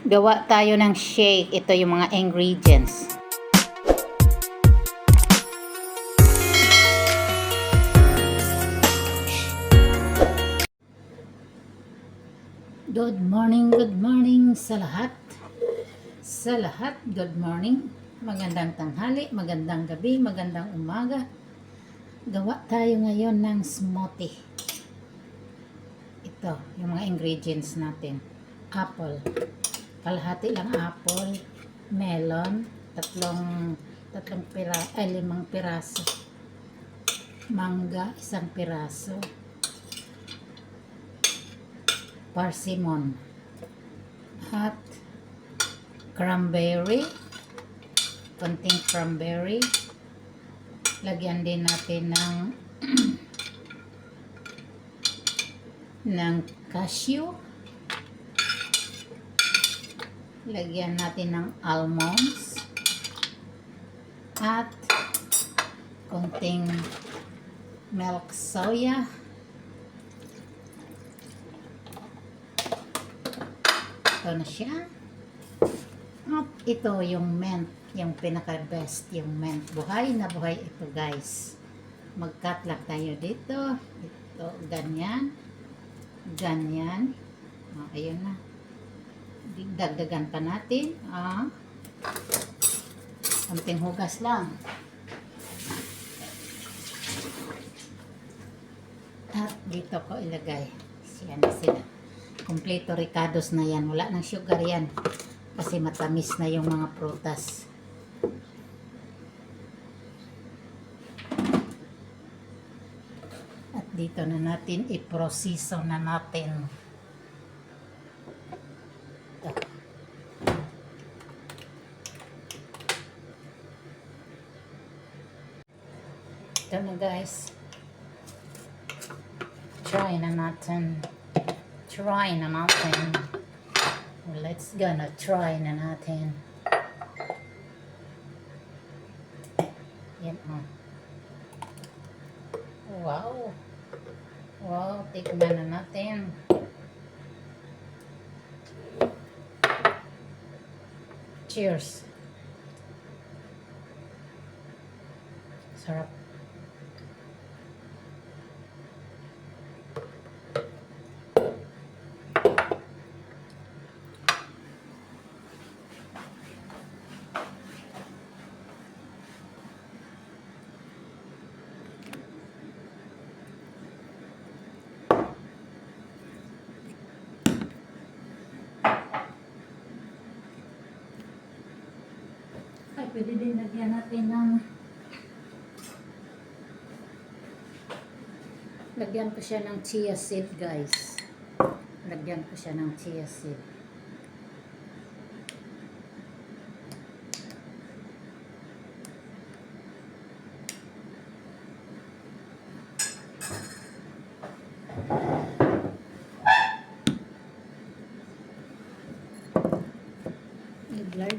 Gawa tayo ng shake. Ito yung mga ingredients. Good morning sa lahat. Sa lahat, good morning. Magandang tanghali, magandang gabi, magandang umaga. Gawa tayo ngayon ng smoothie. Ito, yung mga ingredients natin. Apple. Kalahati lang apple, melon, limang piraso. Mangga, isang piraso. Persimmon. At cranberry. Konting cranberry. Lagyan din natin ng ng cashew. Lagyan natin ng almonds. At konting milk soya. Ito na siya. At ito yung mint. Yung pinaka-best. Yung mint. Buhay na buhay ito, guys. Mag-cut lang tayo dito. Ito, ganyan. Ganyan. Ayun na. Dagdagan pa natin. Konting hugas lang. At dito ko ilagay. Siya na sila. Kompleto ricados na yan. Wala nang sugar yan. Kasi matamis na yung mga prutas. At dito na natin iproseso na natin. Ito na, guys. Try na natin. Let's gonna try na natin. Yan, Wow. Wow, tikman na natin. Cheers. Sarap. Ay, pwede din lagyan natin ng lagyan ko siya ng chia seed, guys. Lagyan ko siya ng chia seed. Lard.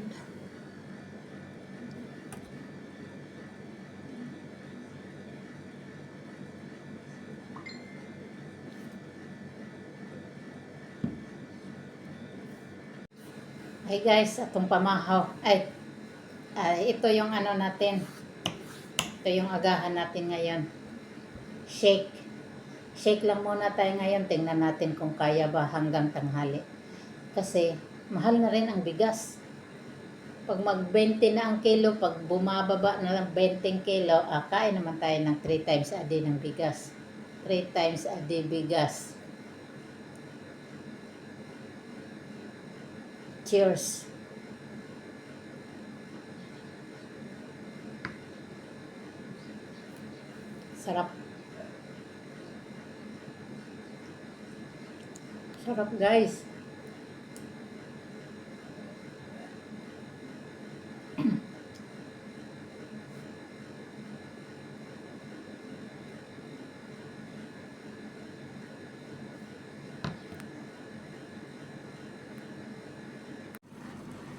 Ay, guys, atong pamahaw. Ito yung ano natin. Ito yung agahan natin ngayon. Shake. Shake lang muna tayo ngayon. Tingnan natin kung kaya ba hanggang tanghali. Kasi mahal na rin ang bigas. Pag mag-20 na ang kilo, pag bumababa na lang 20 kilo, kain naman tayo ng 3 times a day ng bigas. 3 times a day bigas. Cheers. Sarap. Sarap, guys.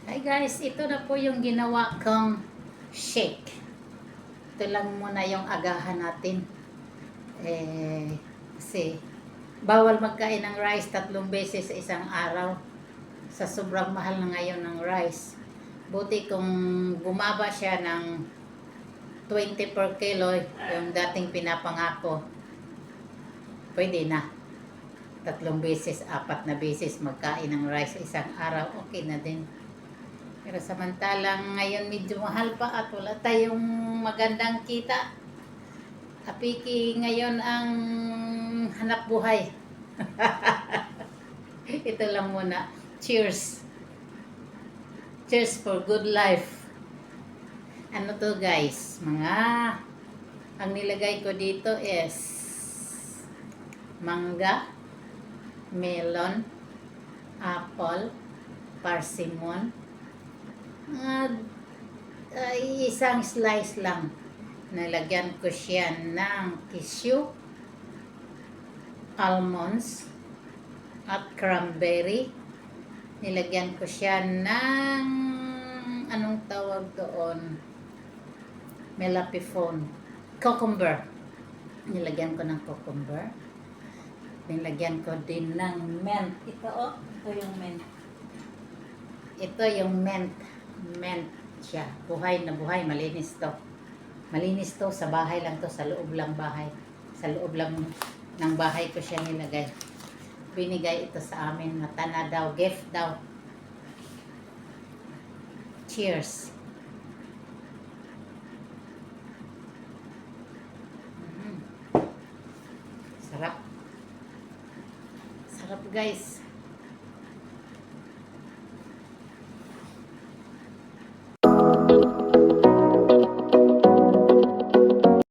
Hi guys, ito na po yung ginawa kong shake. Ito lang muna yung agahan natin. Kasi bawal magkain ng rice 3 beses sa isang araw. sa sobrang mahal na ngayon ng rice. Buti kung bumaba siya ng 20 per kilo, yung dating pinapangako, pwede na. 3 beses, 4 na beses magkain ng rice isang araw, okay na din. Pero samantalang ngayon medyo mahal pa at wala tayong magandang kita. Apiki ngayon ang hanap buhay. Ito lang muna. Cheers. Cheers for good life. Ano to guys? Ang nilagay ko dito is mangga, melon, apple, persimmon, isang slice lang. Nalagyan ko siya ng cashew, almonds, at cranberry. Nilagyan ko siya ng anong tawag doon? Melapifon. Cucumber. Nilagyan ko ng cucumber. Nilagyan ko din ng mint. Ito yung mint. Ito yung mint. Mint siya. Buhay na buhay. Malinis to. Malinis to. Sa bahay lang to. Sa loob lang bahay. Sa loob lang ng bahay ko siya nilagay. Binigay ito sa amin. Matana daw. Gift daw. Cheers. Sarap. Sarap guys.